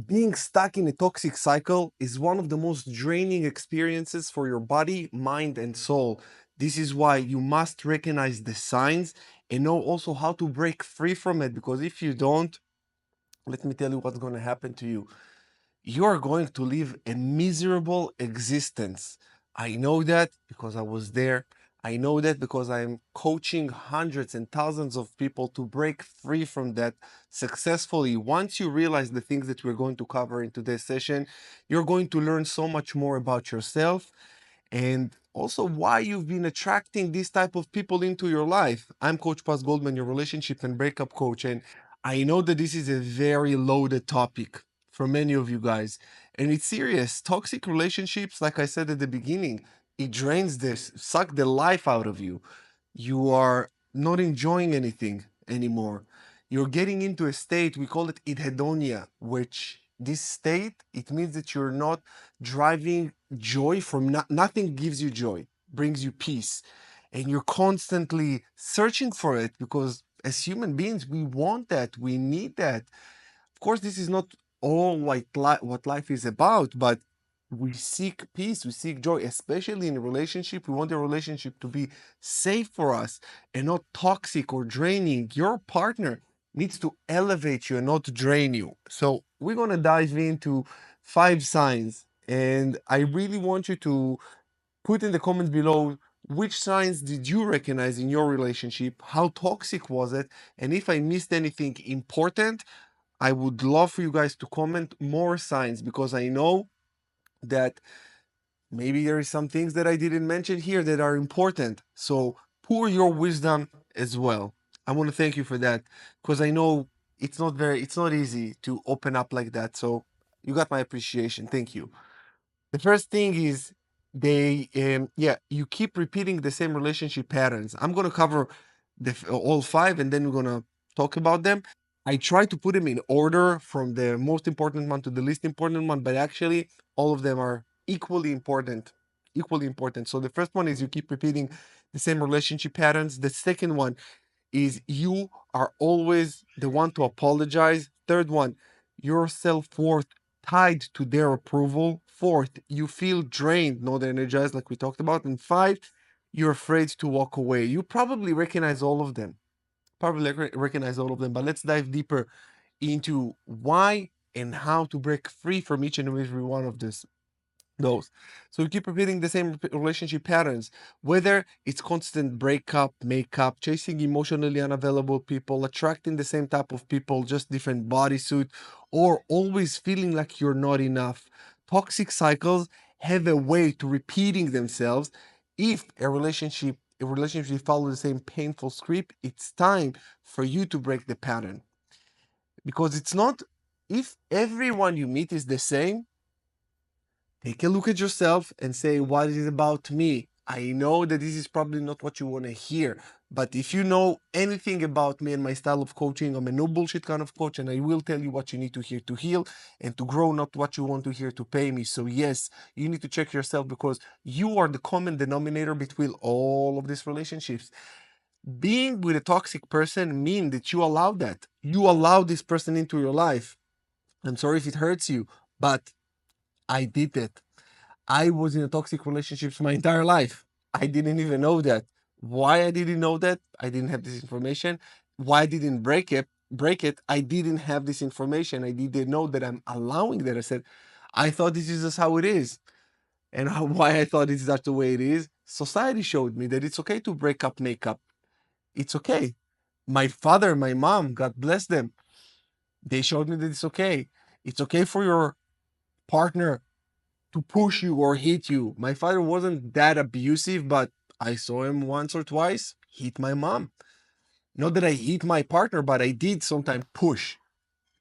Being stuck in a toxic cycle is one of the most draining experiences for your body, mind, and soul. This is why you must recognize the signs and know also how to break free from it. Because if you don't, let me tell you what's going to happen to you. You're going to live a miserable existence. I know that because I was there. I know that because I'm coaching hundreds and thousands of people to break free from that successfully. Once you realize the things that we're going to cover in today's session, you're going to learn so much more about yourself and also why you've been attracting these type of people into your life. I'm Coach Paz Goldman, your relationship and breakup coach, and I know that this is a very loaded topic for many of you guys, and it's serious. Toxic relationships, like I said at the beginning, it drains this, suck the life out of you. You are not enjoying anything anymore. You're getting into a state, we call it idhedonia, which this state, it means that you're not driving joy from nothing gives you joy, brings you peace. And you're constantly searching for it because as human beings, we want that, we need that. Of course, this is not all like what life is about, but we seek peace, we seek joy, especially in a relationship. We want the relationship to be safe for us and not toxic or draining. Your partner needs to elevate you and not drain you. So, we're going to dive into 5 signs, and I really want you to put in the comments below which signs did you recognize in your relationship, how toxic was it, and if I missed anything important, I would love for you guys to comment more signs because I know that maybe there is some things that I didn't mention here that are important. So pour your wisdom as well. I want to thank you for that because I know it's not easy to open up like that. So you got my appreciation. Thank you. The first thing is you keep repeating the same relationship patterns. I'm gonna cover all 5, and then we're gonna talk about them. I try to put them in order from the most important one to the least important one, but actually all of them are equally important. Equally important. So the first one is you keep repeating the same relationship patterns. The second one is you are always the one to apologize. Third one, your self-worth tied to their approval. Fourth, you feel drained, not energized, like we talked about. And 5, you're afraid to walk away. You probably recognize all of them. Recognize all of them, but let's dive deeper into why and how to break free from each and every one of those. So you keep repeating the same relationship patterns, whether it's constant breakup, makeup, chasing emotionally unavailable people, attracting the same type of people, just different bodysuit, or always feeling like you're not enough. Toxic cycles have a way to repeating themselves. If a relationship follows the same painful script, it's time for you to break the pattern. Because it's not, if everyone you meet is the same, take a look at yourself and say, what is it about me? I know that this is probably not what you want to hear, but if you know anything about me and my style of coaching, I'm a no bullshit kind of coach, and I will tell you what you need to hear to heal and to grow, not what you want to hear to pay me. So, yes, you need to check yourself because you are the common denominator between all of these relationships. Being with a toxic person means that you allow that. You allow this person into your life. I'm sorry if it hurts you, but I did it. I was in a toxic relationship my entire life. I didn't even know that. Why I didn't know that? I didn't have this information. Why I didn't break it, I didn't have this information. I didn't know that I'm allowing that. I said, I thought this is just how it is. And why I thought this is just the way it is. Society showed me that it's okay to break up, make up. It's okay. My father, my mom, God bless them, they showed me that it's okay. It's okay for your partner to push you or hit you. My father wasn't that abusive, but I saw him once or twice hit my mom. Not that I hit my partner, but I did sometimes push.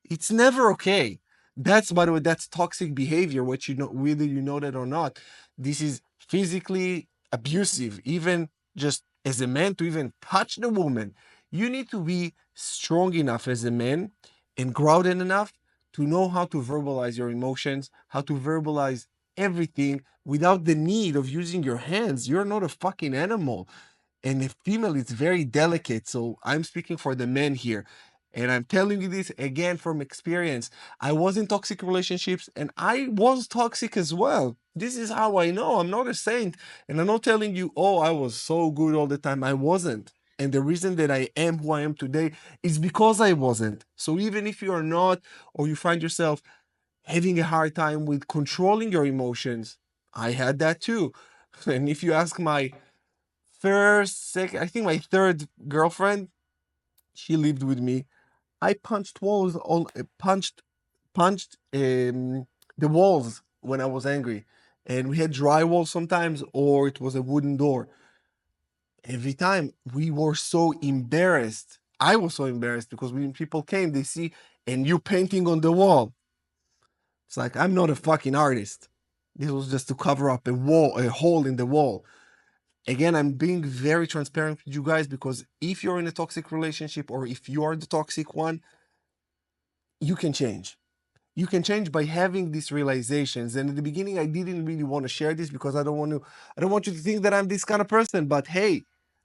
It's never okay. That's, by the way, that's toxic behavior, which you know, whether you know that or not. This is physically abusive, even just as a man to even touch the woman. You need to be strong enough as a man and grounded enough to know how to verbalize your emotions, how to verbalize everything without the need of using your hands. You're not a fucking animal. And a female is very delicate. So I'm speaking for the men here. And I'm telling you this again from experience. I was in toxic relationships and I was toxic as well. This is how I know. I'm not a saint. And I'm not telling you, oh, I was so good all the time. I wasn't. And the reason that I am who I am today is because I wasn't. So even if you are not, or you find yourself having a hard time with controlling your emotions, I had that too. And if you ask my first, second, I think my third girlfriend, she lived with me. I punched walls on punched the walls when I was angry, and we had drywall sometimes, or it was a wooden door. Every time we were so embarrassed. I was so embarrassed because when people came, they see and you painting on the wall. It's like I'm not a fucking artist. This was just to cover up a wall, a hole in the wall. Again, I'm being very transparent with you guys because if you're in a toxic relationship or if you are the toxic one, you can change. You can change by having these realizations. And at the beginning, I didn't really want to share this because I don't want you to think that I'm this kind of person. But hey,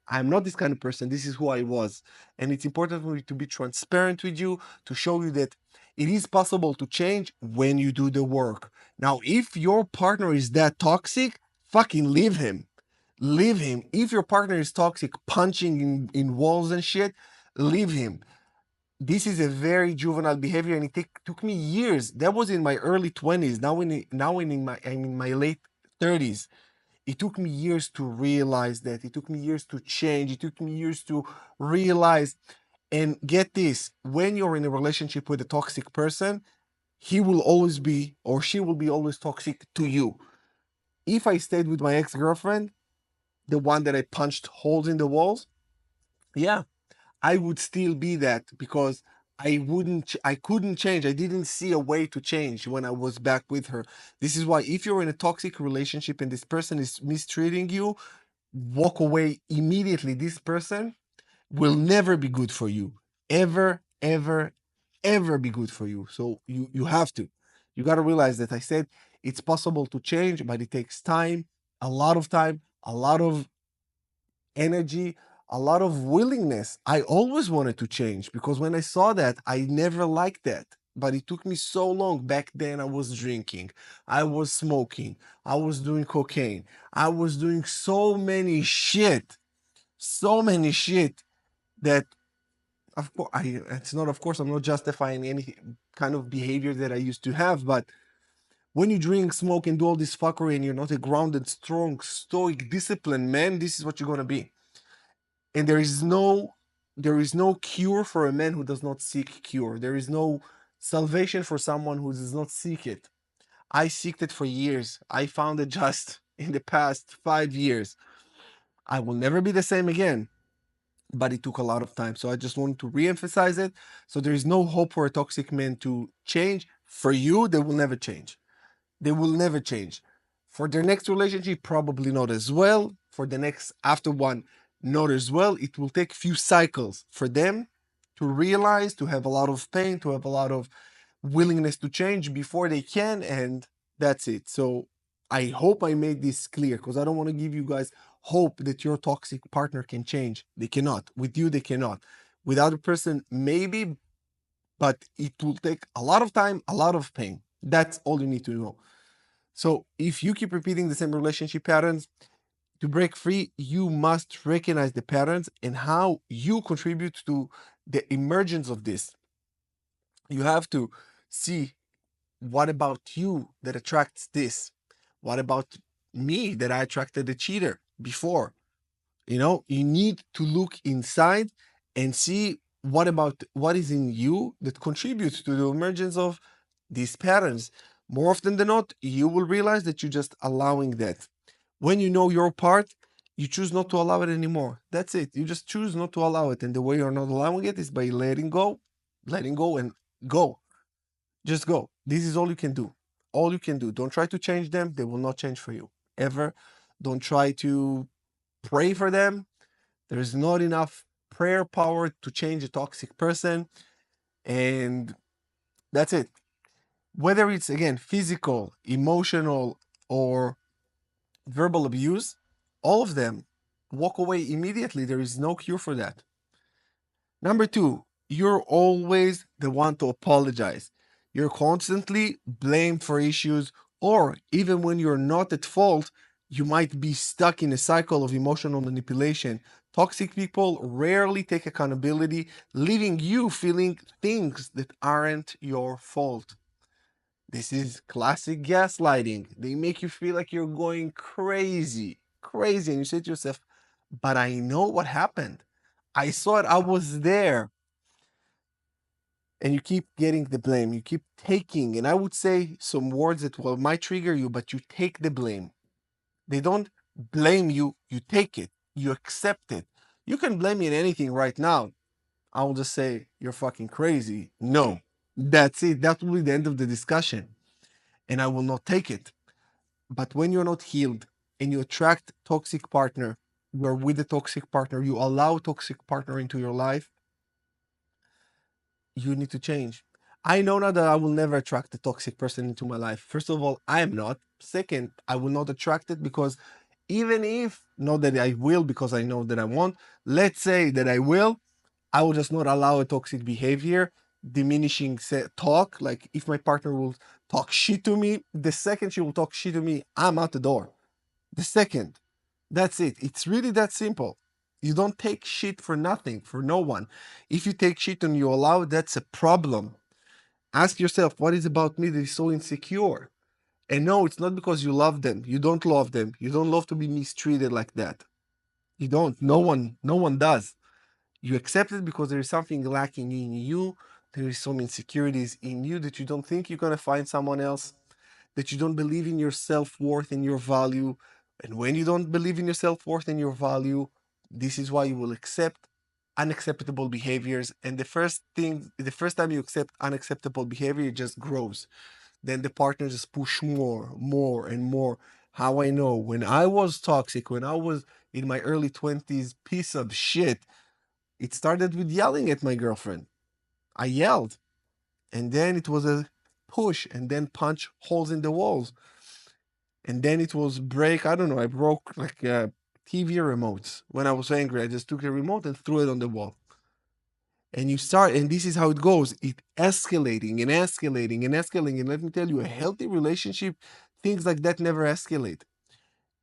I'm not this kind of person. This is who I was. And it's important for me to be transparent with you, to show you that it is possible to change when you do the work. Now, if your partner is that toxic, fucking leave him. Leave him. If your partner is toxic, punching in walls and shit, leave him. This is a very juvenile behavior, and took me years. That was in my early 20s. I'm in my late 30s. It took me years to realize that. It took me years to change. It took me years to realize. And get this, when you're in a relationship with a toxic person, he will always be, or she will be always toxic to you. If I stayed with my ex-girlfriend, the one that I punched holes in the walls, yeah, I would still be that because I couldn't change. I didn't see a way to change when I was back with her. This is why if you're in a toxic relationship and this person is mistreating you, walk away immediately. This person will never be good for you. Ever, ever, ever be good for you. So you have to. You got to realize that I said it's possible to change, but it takes time, a lot of energy, a lot of willingness. I always wanted to change because when I saw that, I never liked that. But it took me so long. Back then, I was drinking, I was smoking, I was doing cocaine, I was doing so many shit that, of course, it's not, of course, I'm not justifying any kind of behavior that I used to have, but when you drink, smoke, and do all this fuckery and you're not a grounded, strong, stoic, disciplined man, this is what you're gonna be. And there is no cure for a man who does not seek cure. There is no salvation for someone who does not seek it. I seeked it for years. I found it just in the past 5 years. I will never be the same again, but it took a lot of time. So I just wanted to re-emphasize it. So there is no hope for a toxic man to change. For you, they will never change. They will never change. For their next relationship, probably not as well. For the next after one, not as well. It will take few cycles for them to realize, to have a lot of pain, to have a lot of willingness to change before they can, and that's it. So I hope I made this clear because I don't want to give you guys hope that your toxic partner can change. They cannot. With you, they cannot. With other person, maybe, but it will take a lot of time, a lot of pain. That's all you need to know. So if you keep repeating the same relationship patterns, to break free, you must recognize the patterns and how you contribute to the emergence of this. You have to see what about you that attracts this? What about me that I attracted a cheater before? You need to look inside and see what is in you that contributes to the emergence of these patterns. More often than not, you will realize that you're just allowing that. When you know your part, you choose not to allow it anymore. That's it. You just choose not to allow it. And the way you're not allowing it is by letting go and go. Just go. This is all you can do. All you can do. Don't try to change them. They will not change for you ever. Don't try to pray for them. There is not enough prayer power to change a toxic person. And that's it. Whether it's, again, physical, emotional, or verbal abuse, all of them, walk away immediately. There is no cure for that. Number two, You're always the one to apologize. You're constantly blamed for issues, or even when you're not at fault, you might be stuck in a cycle of emotional manipulation. Toxic people rarely take accountability, leaving you feeling things that aren't your fault. This is classic gaslighting. They make you feel like you're going crazy, crazy. And you say to yourself, but I know what happened. I saw it, I was there. And you keep getting the blame. You keep taking, and I would say some words that will might trigger you, but you take the blame. They don't blame you, you take it, you accept it. You can blame me in anything right now. I will just say, you're fucking crazy. No. That's it. That will be the end of the discussion. And I will not take it. But when you're not healed and you attract toxic partner, you're with a toxic partner, you allow toxic partner into your life, you need to change. I know now that I will never attract a toxic person into my life. First of all, I am not. Second, I will not attract it because even if, not that I will because I know that I won't, let's say that I will just not allow a toxic behavior, diminishing talk. Like if my partner will talk shit to me, the second she will talk shit to me, I'm out the door. The second. That's it. It's really that simple. You don't take shit for nothing, for no one. If you take shit and you allow it, that's a problem. Ask yourself, what is about me that is so insecure? And no, it's not because you love them. You don't love them. You don't love to be mistreated like that. You don't. No one does. You accept it because there is something lacking in you. There is some insecurities in you that you don't think you're gonna find someone else, that you don't believe in your self-worth and your value. And when you don't believe in your self-worth and your value, this is why you will accept unacceptable behaviors. And the first time you accept unacceptable behavior, it just grows. Then the partner just push more, more, and more. How I know when I was toxic, when I was in my early 20s, piece of shit, it started with yelling at my girlfriend. I yelled, and then it was a push, and then punch holes in the walls, and then it was break. I don't know. I broke like TV remotes when I was angry. I just took a remote and threw it on the wall. And you start, and this is how it goes. It escalating and escalating and escalating. And let me tell you, a healthy relationship, things like that never escalate.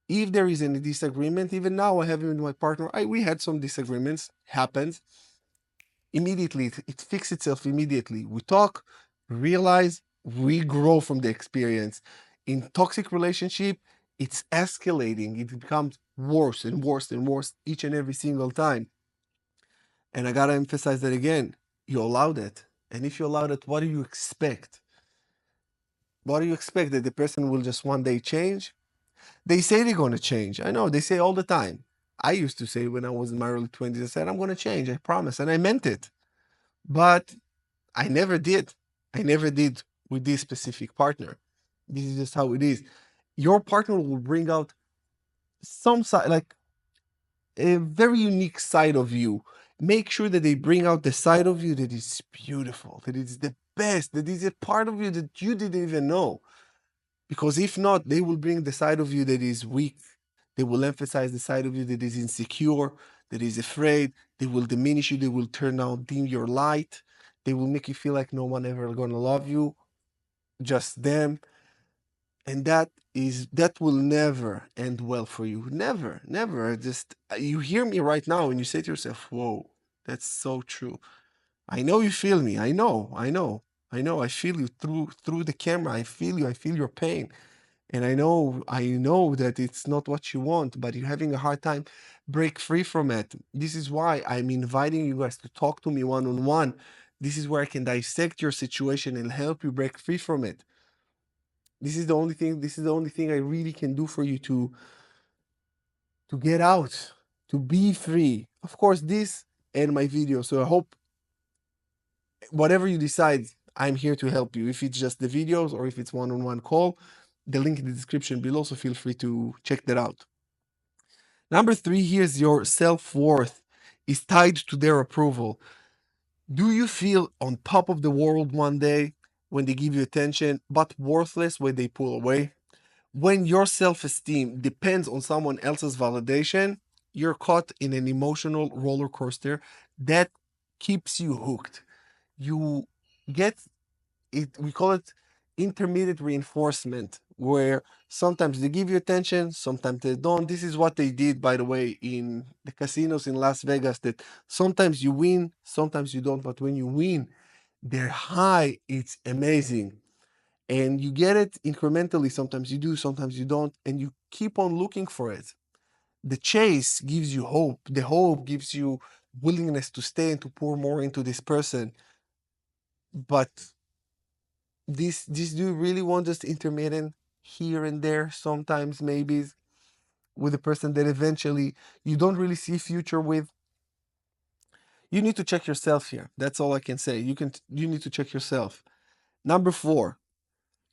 If there is any disagreement, even now I have with my partner, we had some disagreements. Happens immediately. It fixes itself immediately. We talk, realize, we grow from the experience. In toxic relationship, it's escalating. It becomes worse and worse and worse each and every single time. And I gotta emphasize that again. You allow that. And if you allow that, what do you expect? What do you expect? That the person will just one day change? They say they're gonna change. I know, they say all the time. I used to say when I was in my early 20s, I said, I'm gonna change, I promise. And I meant it. But I never did. I never did with this specific partner. This is just how it is. Your partner will bring out some side, like a very unique side of you. Make sure that they bring out the side of you that is beautiful, that is the best, that is a part of you that you didn't even know. Because if not, they will bring the side of you that is weak. They will emphasize the side of you that is insecure, that is afraid. They will diminish you. They will turn down, dim your light. They will make you feel like no one ever gonna love you, just them. And that will never end well for you. Never, never. Just you hear me right now and you say to yourself, whoa, that's so true. I know you feel me. I know. I feel you through the camera. I feel you. I feel your pain. And I know that it's not what you want, but you're having a hard time break free from it. This is why I'm inviting you guys to talk to me one on one. This is where I can dissect your situation and help you break free from it. This is the only thing I really can do for you to get out, to be free. Of course, this and my video. So I hope whatever you decide, I'm here to help you. If it's just the videos or if it's one-on-one call, the link in the description below. So feel free to check that out. Number three, here's your self-worth is tied to their approval. Do you feel on top of the world one day when they give you attention, but worthless when they pull away? When your self esteem depends on someone else's validation, you're caught in an emotional roller coaster that keeps you hooked. You get it, we call it intermediate reinforcement, where sometimes they give you attention, sometimes they don't. This is what they did, by the way, in the casinos in Las Vegas, that sometimes you win, sometimes you don't, but when you win, they're high, it's amazing. And you get it incrementally. Sometimes you do, sometimes you don't, and you keep on looking for it. The chase gives you hope. The hope gives you willingness to stay and to pour more into this person. But this do you really want just intermittent here and there, sometimes maybe with a person that eventually you don't really see future with? You need to check yourself here. That's all I can say. You need to check yourself. Number four,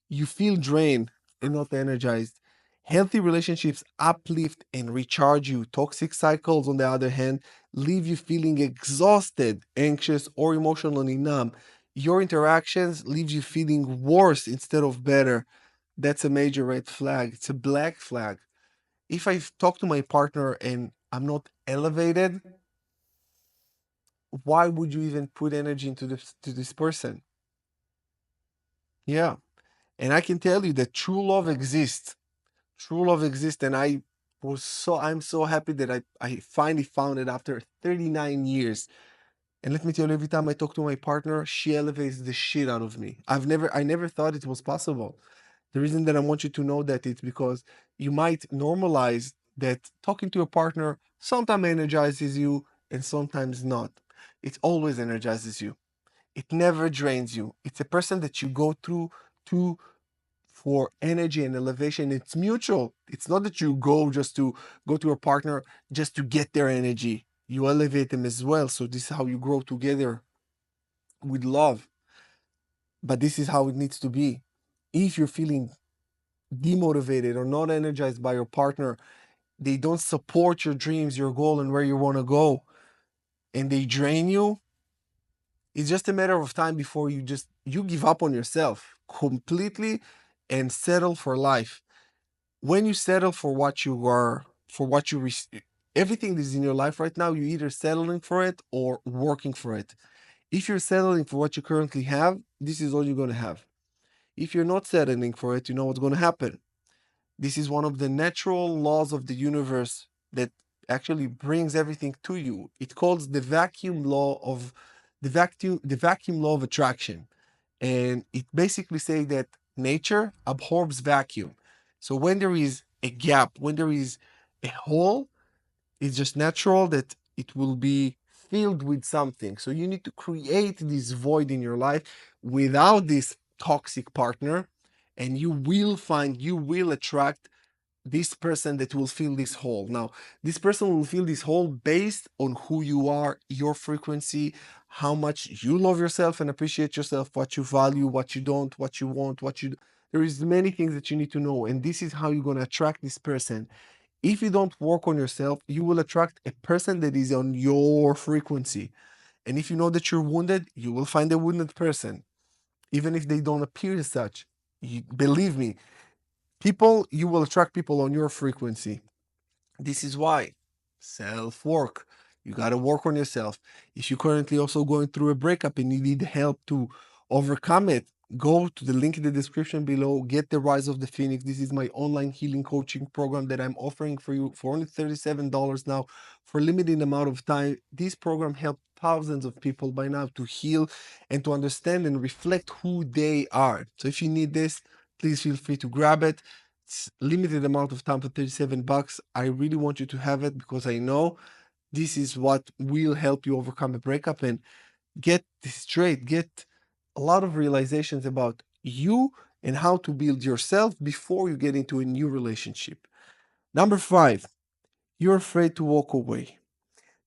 you feel drained and not energized. Healthy relationships uplift and recharge you. Toxic cycles, on the other hand, leave you feeling exhausted, anxious, or emotionally numb. Your interactions leave you feeling worse instead of better. That's a major red flag. It's a black flag. If I talk to my partner and I'm not elevated, why would you even put energy into this person? Yeah. And I can tell you that true love exists. True love exists, and I'm so happy that I finally found it after 39 years. And let me tell you, every time I talk to my partner, she elevates the shit out of me. I never thought it was possible. The reason that I want you to know that it's because you might normalize that talking to a partner sometimes energizes you and sometimes not. It always energizes you. It never drains you. It's a person that you go through to for energy and elevation. It's mutual. It's not that you go just to go to your partner just to get their energy. You elevate them as well. So this is how you grow together with love. But this is how it needs to be. If you're feeling demotivated or not energized by your partner, they don't support your dreams, your goal, and where you want to go, and they drain you, it's just a matter of time before you give up on yourself completely and settle for life. When you settle for what you are, for what you everything that is in your life right now, you're either settling for it or working for it. If you're settling for what you currently have, this is all you're going to have. If you're not settling for it, you know what's going to happen. This is one of the natural laws of the universe that actually brings everything to you. It calls the vacuum law of attraction. And it basically says that nature absorbs vacuum. So when there is a gap, when there is a hole, it's just natural that it will be filled with something. So you need to create this void in your life without this toxic partner, and you will attract this person that will fill this hole. Now, this person will fill this hole based on who you are, your frequency, how much you love yourself and appreciate yourself, what you value, what you don't, what you want, there is many things that you need to know, and this is how you're going to attract this person. If you don't work on yourself, you will attract a person that is on your frequency. And if you know that you're wounded, you will find a wounded person, even if they don't appear as such. Believe me, you will attract people on your frequency. This is why self work. You got to work on yourself. If you're currently also going through a breakup and you need help to overcome it, go to the link in the description below. Get the Rise of the Phoenix. This is my online healing coaching program that I'm offering for you for only $37 now for a limited amount of time. This program helped thousands of people by now to heal and to understand and reflect who they are. So if you need this, please feel free to grab it. It's limited amount of time for 37 bucks. I really want you to have it because I know this is what will help you overcome a breakup and get this straight, get a lot of realizations about you and how to build yourself before you get into a new relationship. Number five, you're afraid to walk away.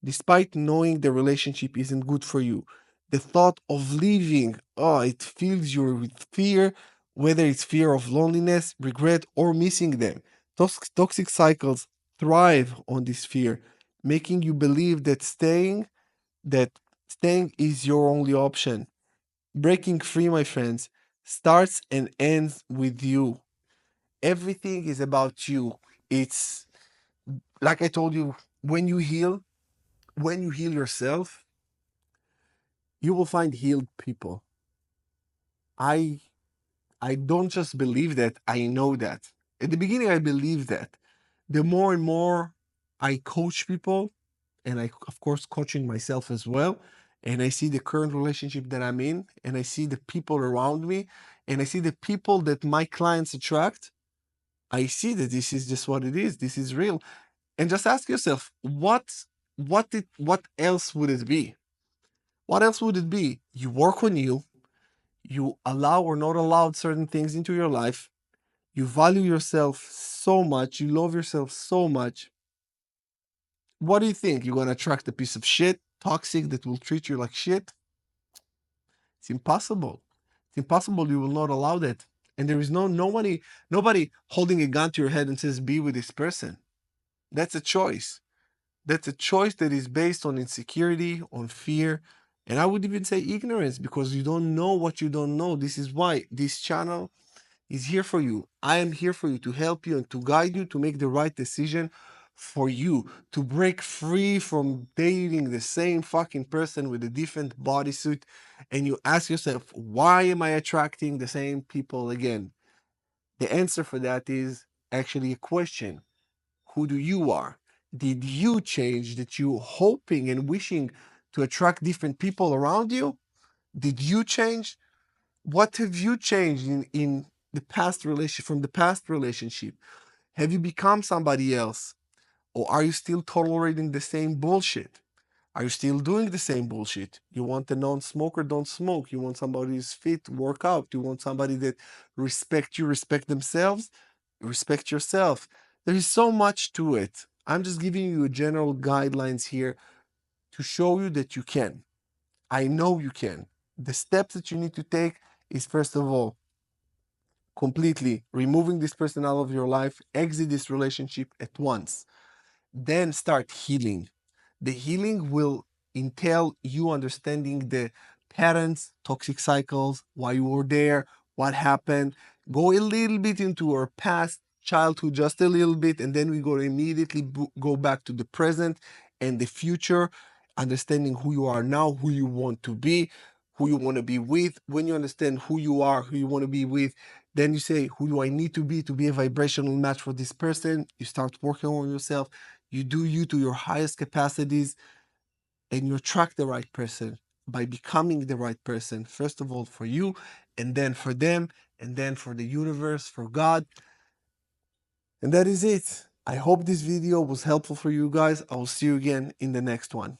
Despite knowing the relationship isn't good for you, the thought of leaving, oh, it fills you with fear, whether it's fear of loneliness, regret, or missing them. Toxic cycles thrive on this fear, making you believe that staying is your only option. Breaking free, my friends, starts and ends with you. Everything is about you. It's like I told you, when you heal yourself, you will find healed people. I I don't just believe that, I know that. At the beginning, I believed that. The more and more I coach people, and I, of course, coaching myself as well, and I see the current relationship that I'm in, and I see the people around me, and I see the people that my clients attract, I see that this is just what it is. This is real. And just ask yourself, what else would it be? What else would it be? You work on you, you allow or not allow certain things into your life, you value yourself so much, you love yourself so much. What do you think? You're gonna attract a piece of shit, toxic, that will treat you like shit? It's impossible. It's impossible. You will not allow that. And there is nobody holding a gun to your head and says, be with this person. That's a choice. That's a choice that is based on insecurity, on fear, and I would even say ignorance, because you don't know what you don't know. This is why this channel is here for you. I am here for you to help you and to guide you to make the right decision for you, to break free from dating the same fucking person with a different bodysuit. And you ask yourself, why am I attracting the same people again? The answer for that is actually a question. Who do you are? Did you change, that you hoping and wishing to attract different people around you? Did you change? What have you changed in the past relation, from the past relationship? Have you become somebody else? Or are you still tolerating the same bullshit? Are you still doing the same bullshit? You want a non-smoker, don't smoke. You want somebody who's fit, work out. You want somebody that respect you, respect themselves, respect yourself. There is so much to it. I'm just giving you general guidelines here to show you that you can. I know you can. The steps that you need to take is, first of all, completely removing this person out of your life, exit this relationship at once, then start healing. The healing will entail you understanding the patterns, toxic cycles, why you were there, what happened. Go a little bit into our past childhood, just a little bit, and then we go immediately go back to the present and the future, understanding who you are now, who you want to be, who you want to be with. When you understand who you are, who you want to be with, then you say, who do I need to be a vibrational match for this person? You start working on yourself. You do you to your highest capacities, and you attract the right person by becoming the right person, first of all for you, and then for them, and then for the universe, for God. And that is it. I hope this video was helpful for you guys. I will see you again in the next one.